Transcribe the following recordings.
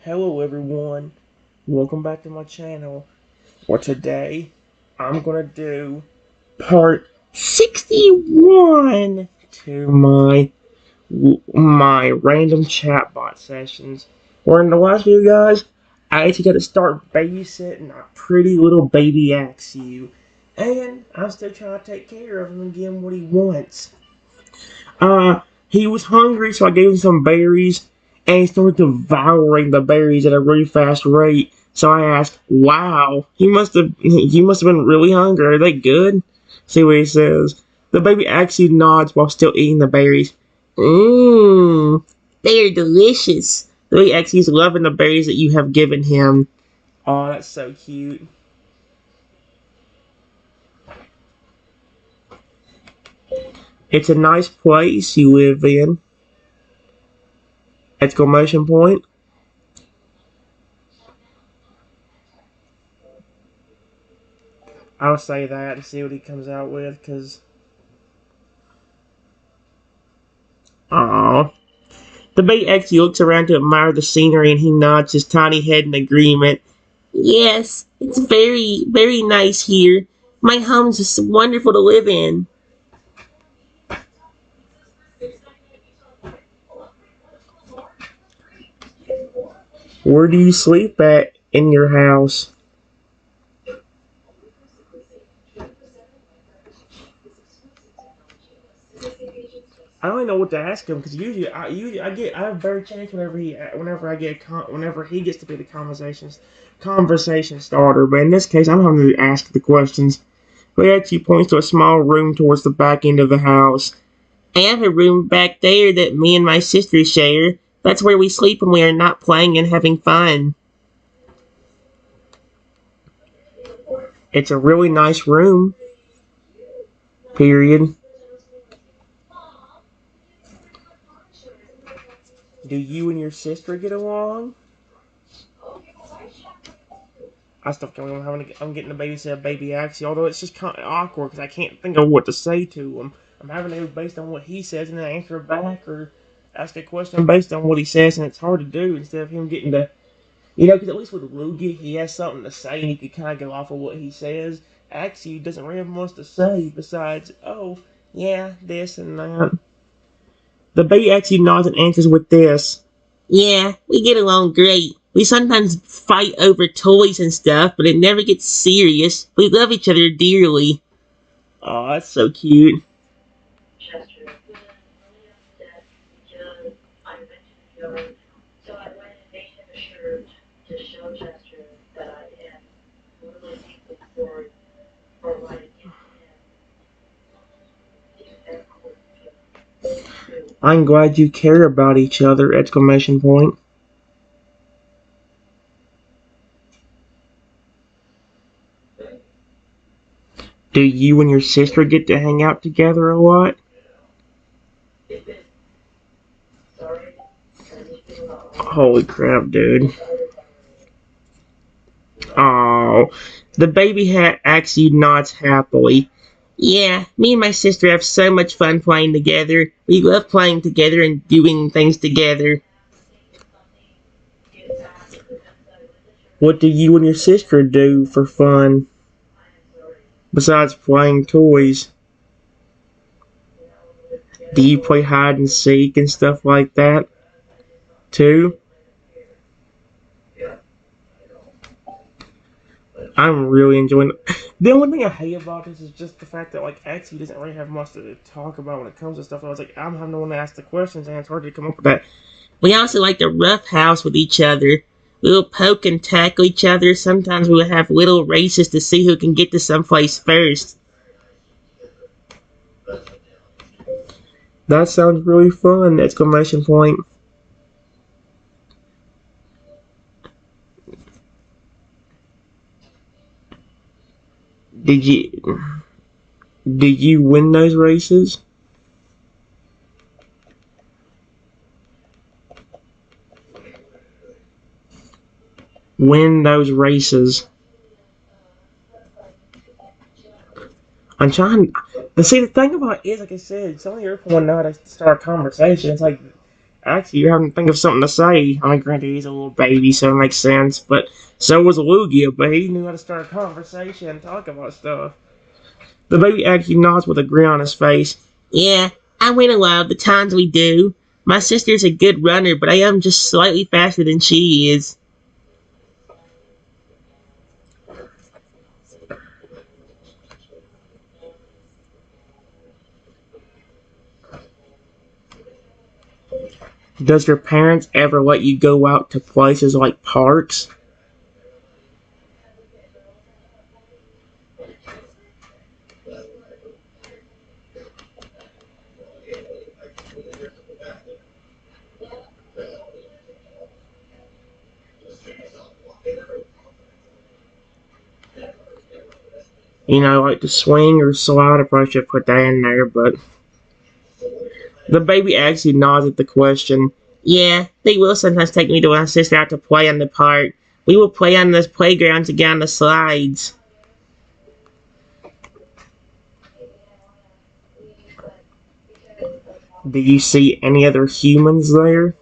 Hello everyone, welcome back to my channel, where today I'm gonna do part 61 to my random chatbot sessions. Where in the last video, guys, I actually got to start babysitting a pretty little baby Axew, and I'm still trying to take care of him and give him what he wants. He was hungry, so I gave him some berries, and he started devouring the berries at a really fast rate. So I asked, "Wow, he must have been really hungry. Are they good?" See what he says. The baby actually nods while still eating the berries. Mmm, they are delicious. The baby actually is loving the berries that you have given him. Oh, that's so cute. It's a nice place you live in. Exclamation point. I'll say that and see what he comes out with, because... Aww. The bait actually looks around to admire the scenery and he nods his tiny head in agreement. Yes, it's very, very nice here. My home's just wonderful to live in. Where do you sleep at in your house? I don't know what to ask him, because I have better chance whenever he gets to be the conversation starter. But in this case, I'm having to ask the questions. He actually points to a small room towards the back end of the house. I have a room back there that me and my sister share. That's where we sleep when we are not playing and having fun. It's a really nice room. Period. Do you and your sister get along? I still can't believe I'm getting a babysit a baby Axie, although it's just kind of awkward because I can't think of what to say to him. I'm having to go based on what he says and then answer back or ask a question based on what he says, and it's hard to do instead of him getting to, because at least with Rugi, he has something to say and he can kind of go off of what he says. Axie doesn't really have much to say besides, oh, yeah, this and that. The baby Axie nods and answers with this. Yeah, we get along great. We sometimes fight over toys and stuff, but it never gets serious. We love each other dearly. Oh, that's so cute. I'm glad you care about each other! Exclamation point. Do you and your sister get to hang out together a lot? Holy crap, dude. Oh, the baby hat actually nods happily. Yeah, me and my sister have so much fun playing together. We love playing together and doing things together. What do you and your sister do for fun besides playing toys? Do you play hide and seek and stuff like that too? I'm really enjoying it. The only thing I hate about this is just the fact that Axie doesn't really have much to talk about when it comes to stuff. I was like, I'm having to want to ask the questions, and it's hard to come up with that. We also like to rough house with each other. We'll poke and tackle each other. Sometimes we'll have little races to see who can get to someplace first. That sounds really fun! Exclamation point. Did you win those races? Win those races. I'm trying. See, the thing about it is, like I said, it's only your point now to start a conversation. It's like Actually, you're having to think of something to say. I mean, granted, he's a little baby, so it makes sense. But so was Lugia, but he knew how to start a conversation and talk about stuff. The baby actually nods with a grin on his face. Yeah, I win a lot of the times we do. My sister's a good runner, but I am just slightly faster than she is. Does your parents ever let you go out to places like parks? You know, like to swing or slide. I probably should put that in there, but the baby actually nods at the question. Yeah, they will sometimes take me to my sister out to play on the park. We will play on this playground to get on the slides. Do you see any other humans there?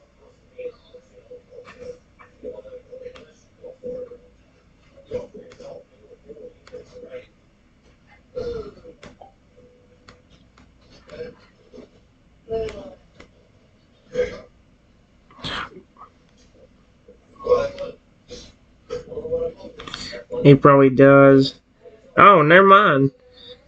He probably does. Oh, never mind.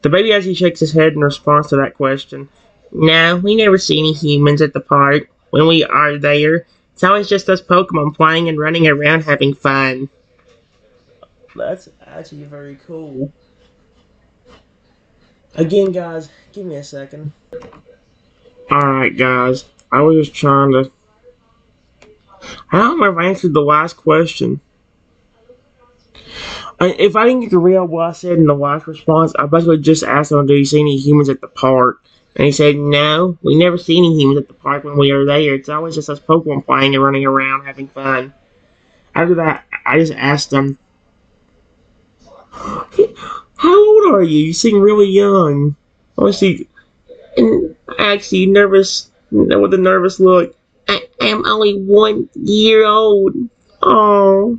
The baby actually shakes his head in response to that question. No, we never see any humans at the park. When we are there, it's always just us Pokemon playing and running around having fun. That's actually very cool. Again, guys, give me a second. Alright, guys. I was just trying to. I don't remember if I answered the last question. If I didn't get to read out what I said in the last response, I basically just asked him, do you see any humans at the park? And he said, no, we never see any humans at the park when we are there. It's always just us Pokemon playing and running around having fun. After that, I just asked him, how old are you? You seem really young. Obviously, and actually nervous, with a nervous look. I am only 1 year old. Oh,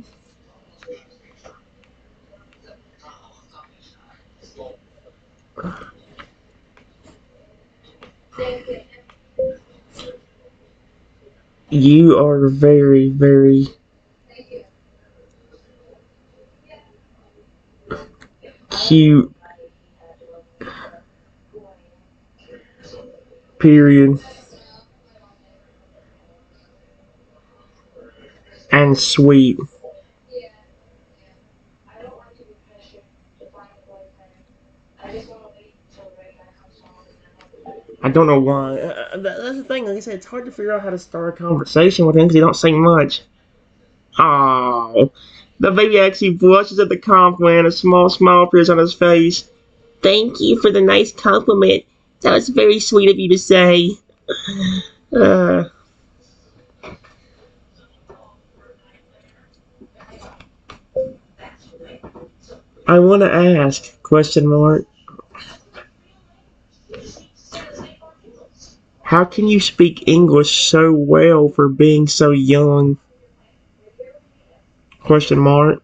you are very, very cute. Period. And sweet. I don't know why. That's the thing. Like I said, it's hard to figure out how to start a conversation with him because he don't say much. Oh, the baby actually blushes at the compliment. A small smile appears on his face. Thank you for the nice compliment. That was very sweet of you to say. Uh, I want to ask, question mark. How can you speak English so well for being so young? Question mark.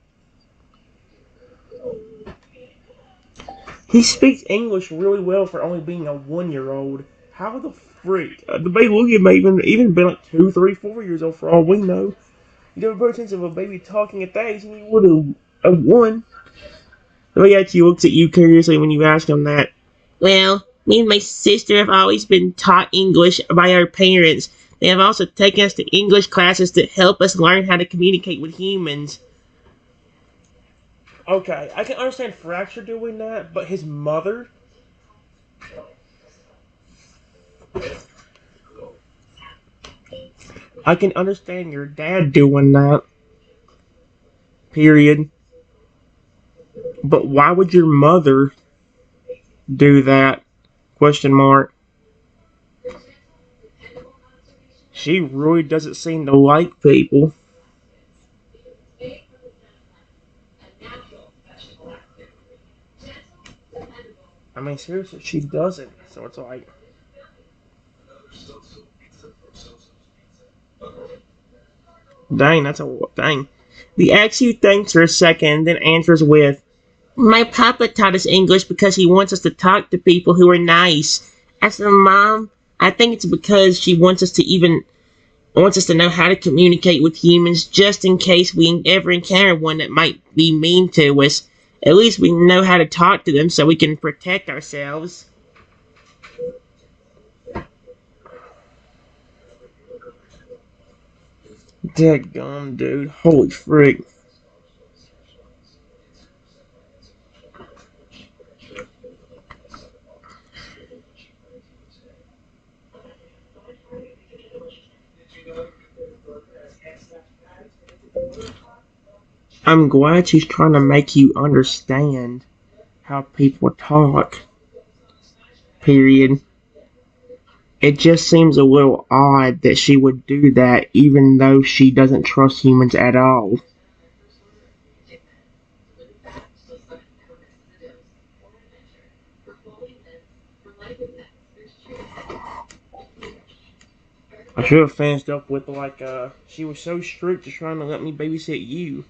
He speaks English really well for only being a 1 year old. How the freak? The baby Lugia may even been like 2, 3, 4 years old for all we know. You have a better chance of a baby talking at that age than you would a one. The baby actually looks at you curiously when you ask him that. Well, me and my sister have always been taught English by our parents. They have also taken us to English classes to help us learn how to communicate with humans. Okay, I can understand Fracture doing that, but his mother? I can understand your dad doing that. Period. But why would your mother do that? Question mark. She really doesn't seem to like people. I mean, seriously, she doesn't. So it's like, Dang, that's a dang. The Axew thinks for a second, then answers with, "My papa taught us English because he wants us to talk to people who are nice." As for Mom, I think it's because she wants us to know how to communicate with humans just in case we ever encounter one that might be mean to us. At least we know how to talk to them so we can protect ourselves. Dadgum, dude. Holy frick. I'm glad she's trying to make you understand how people talk. Period. It just seems a little odd that she would do that even though she doesn't trust humans at all. I should have finished up with she was so strict just trying to let me babysit you.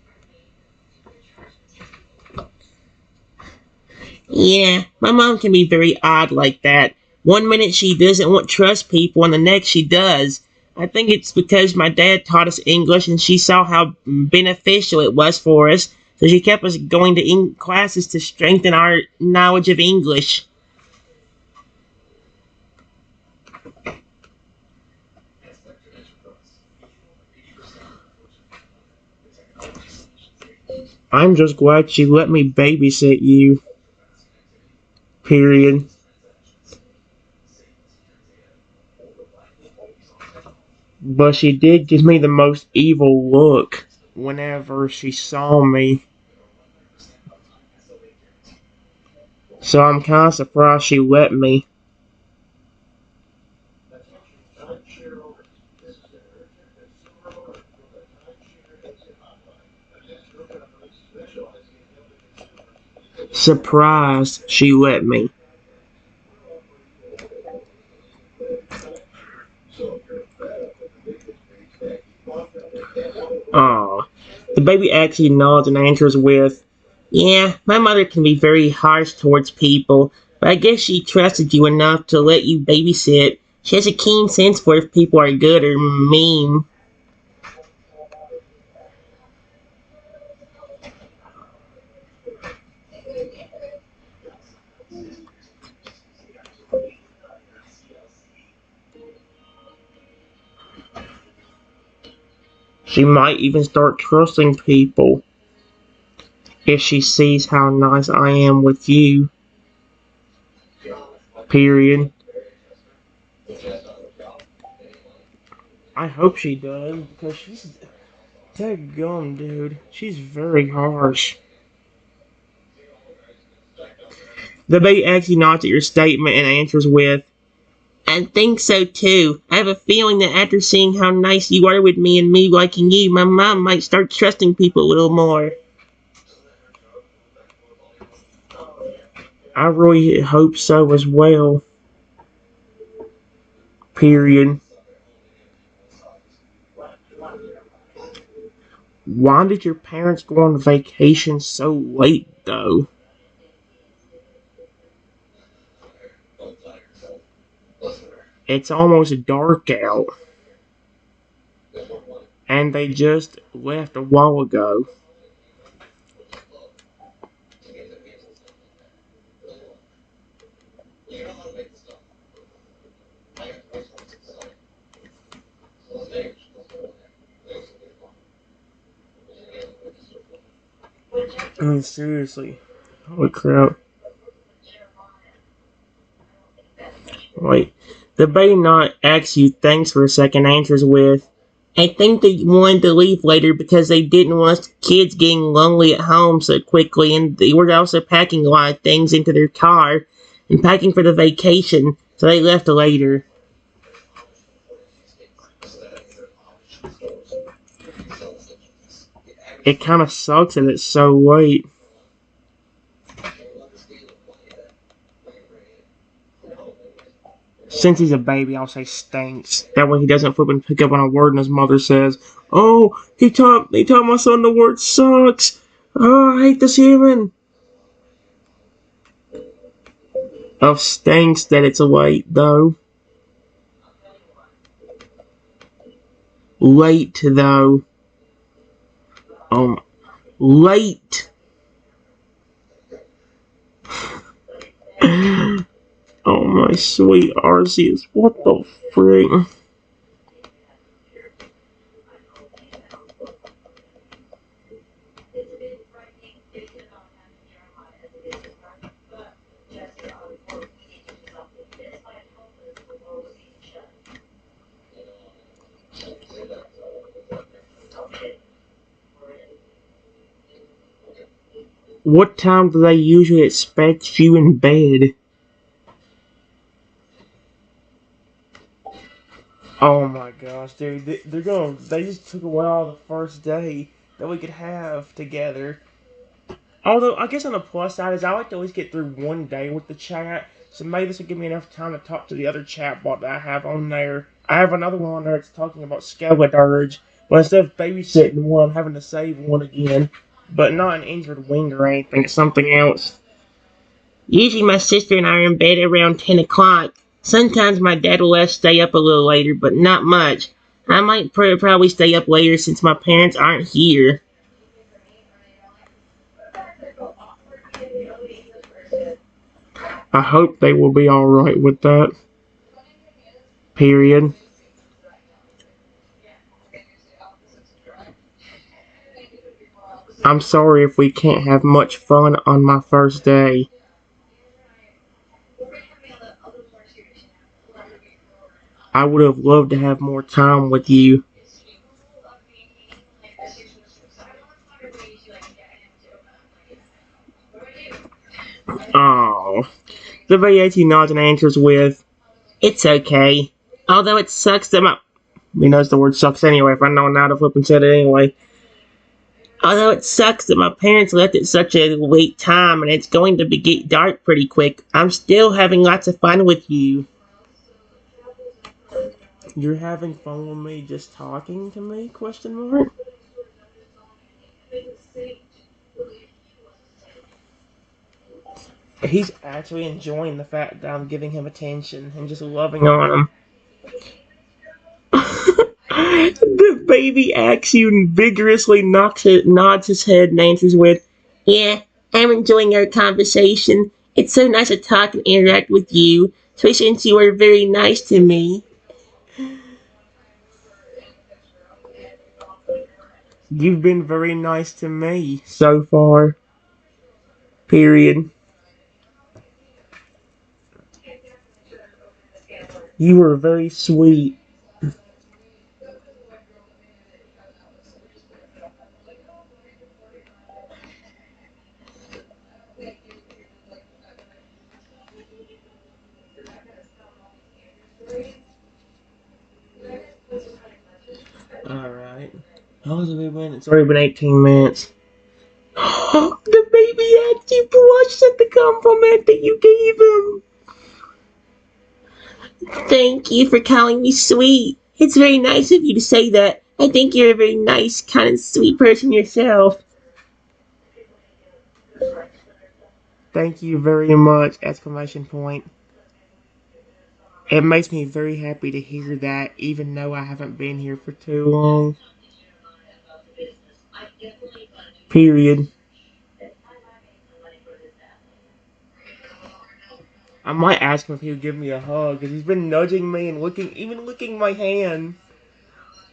Yeah, my mom can be very odd like that. One minute she doesn't want to trust people, and the next she does. I think it's because my dad taught us English, and she saw how beneficial it was for us, so she kept us going to classes to strengthen our knowledge of English. I'm just glad she let me babysit you. Period. But she did give me the most evil look whenever she saw me. So I'm kind of surprised she let me. Surprised she let me. Aw. The baby actually nods and answers with, "Yeah, my mother can be very harsh towards people, but I guess she trusted you enough to let you babysit. She has a keen sense for if people are good or mean." She might even start trusting people if she sees how nice I am with you. Period. I hope she does because she's gum, dude. She's very harsh. The baby actually nods at your statement and answers with, "I think so too. I have a feeling that after seeing how nice you are with me and me liking you, my mom might start trusting people a little more." I really hope so as well. Period. Why did your parents go on vacation so late, though? It's almost dark out, and they just left a while ago. I mean, seriously. Holy crap. Wait. The baby not asks you thanks for a second, answers with, "I think they wanted to leave later because they didn't want us kids getting lonely at home so quickly, and they were also packing a lot of things into their car and packing for the vacation, so they left later." It kind of sucks that it's so late. Since he's a baby, I'll say stinks. That way he doesn't flip and pick up on a word and his mother says, "Oh, he taught my son the word sucks. Oh, I hate this human." Of stinks that it's late, though. Late, though. Late. Oh, my sweet Arceus. What the frick? What time do they usually expect you in bed? Oh my gosh, dude, they just took away all the first day that we could have together. Although, I guess on the plus side is I like to always get through one day with the chat, so maybe this will give me enough time to talk to the other chatbot that I have on there. I have another one on there that's talking about Skeleturge, but instead of babysitting one, I'm having to save one again. But not an injured wing or anything, it's something else. Usually my sister and I are in bed around 10 o'clock. Sometimes my dad will let us stay up a little later, but not much. I might probably stay up later since my parents aren't here. I hope they will be alright with that. Period. I'm sorry if we can't have much fun on my first day. I would have loved to have more time with you. Oh. The VAT nods and answers with, "It's okay. Although it sucks that my..." He knows the word sucks anyway, if I know now to flip and said it anyway. "Although it sucks that my parents left at such a late time and it's going to get dark pretty quick, I'm still having lots of fun with you." You're having fun with me just talking to me? Question mark. He's actually enjoying the fact that I'm giving him attention and just loving on him. The baby Axew vigorously nods his head and answers with, "Yeah, I'm enjoying our conversation. It's so nice to talk and interact with you, especially since you are very nice to me." You've been very nice to me so far. Period. You were very sweet. Alright. How long has it been? It's already been 18 minutes. The baby Axew blushed at the compliment that you gave him. "Thank you for calling me sweet. It's very nice of you to say that. I think you're a very nice, kind of sweet person yourself." Thank you very much! Exclamation point. It makes me very happy to hear that, even though I haven't been here for too long. Period. I might ask him if he would give me a hug, because he's been nudging me and even licking my hand.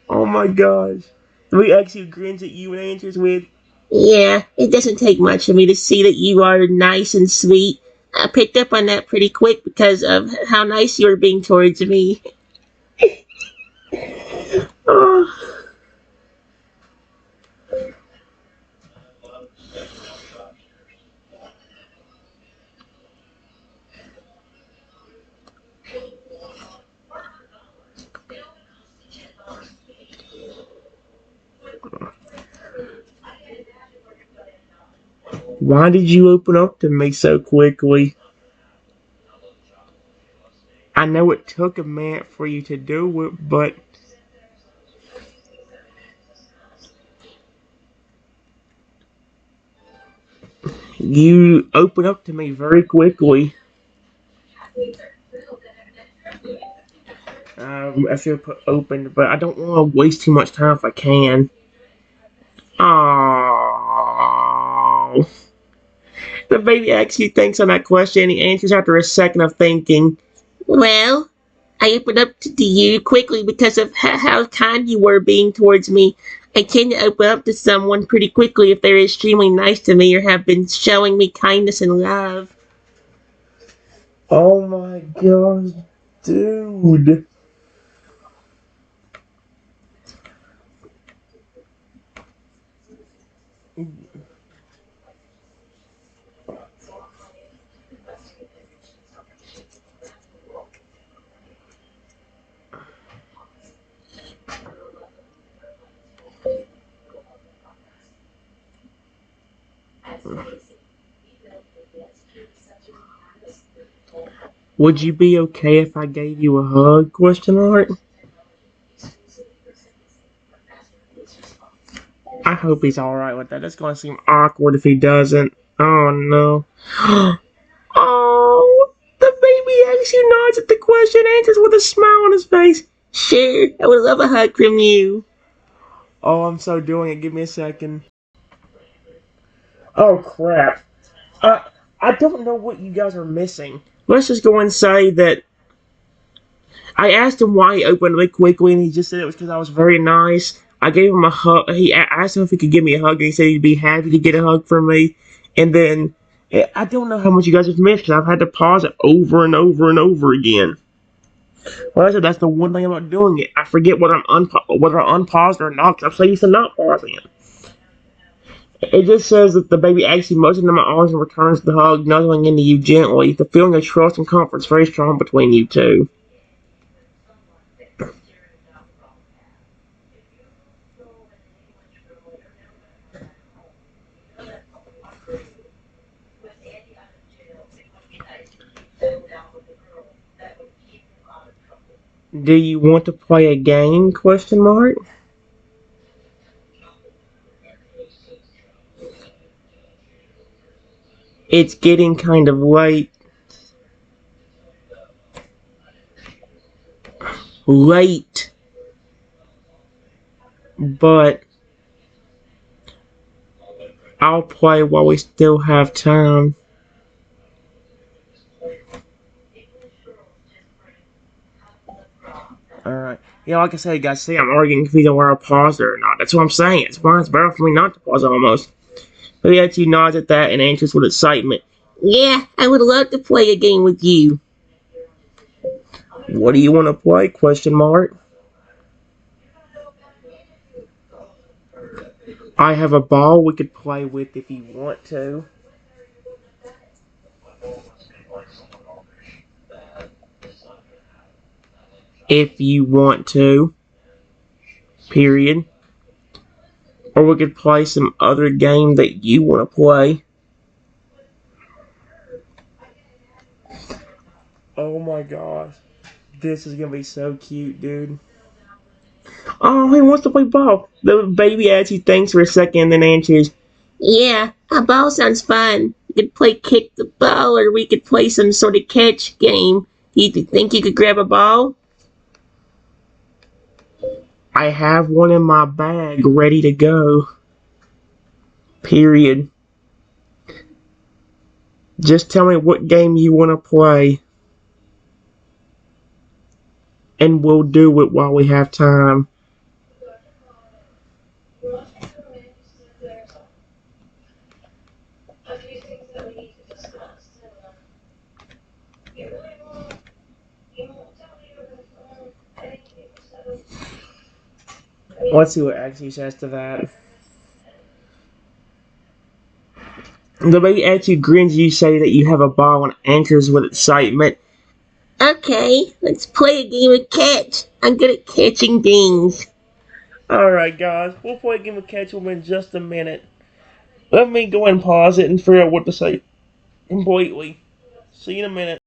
Oh my gosh. The actually grins at you and answers with, "Yeah, it doesn't take much for me to see that you are nice and sweet. I picked up on that pretty quick because of how nice you were being towards me." Oh. Why did you open up to me so quickly? I know it took a minute for you to do it, but you opened up to me very quickly. I should put open, but I don't want to waste too much time if I can. Oh, the baby actually thinks on that question. He answers after a second of thinking. Well, I opened up to you quickly because of how kind you were being towards me. I tend to open up to someone pretty quickly if they're extremely nice to me or have been showing me kindness and love. Oh my gosh, dude. Would you be okay if I gave you a hug? Question mark. I hope he's alright with that. It's gonna seem awkward if he doesn't. Oh no. Oh, the baby actually nods at the question, answers with a smile on his face. Sure, I would love a hug from you. Oh, I'm so doing it. Give me a second. Oh crap. Uh, I don't know what you guys are missing. Let's just go and say that I asked him why he opened it quickly, and he just said it was because I was very nice. I gave him a hug. I asked him if he could give me a hug, and he said he'd be happy to get a hug from me. And then I don't know how much you guys have missed because I've had to pause it over and over and over again. Well, I said that's the one thing about doing it. I forget whether whether I'm unpaused or not because I'm so used to not pausing it. It just says that the baby actually moves into my arms and returns the hug, nuzzling into you gently. The feeling of trust and comfort is very strong between you two. Do you want to play a game? Question mark. It's getting kind of late. Late. But I'll play while we still have time. Alright. Yeah, like I said, guys, see, I'm arguing if either where I pause it or not. That's what I'm saying. It's why it's better for me not to pause it almost. But he actually nods at that and answers with excitement. Yeah, I would love to play a game with you. What do you want to play? Question mark. I have a ball we could play with if you want to. If you want to. Period. Or we could play some other game that you want to play. Oh my gosh. This is gonna be so cute, dude. Oh, he wants to play ball. The baby actually thinks for a second and then answers, yeah, a ball sounds fun. We could play kick the ball or we could play some sort of catch game. Do you think you could grab a ball? I have one in my bag ready to go. Period. Just tell me what game you want to play. And we'll do it while we have time. Let's see what Axie says to that. The baby actually grins. You say that you have a ball and answers with excitement. Okay, let's play a game of catch. I'm good at catching things. Alright, guys, we'll play a game of catch with in just a minute. Let me go and pause it and figure out what to say completely. See you in a minute.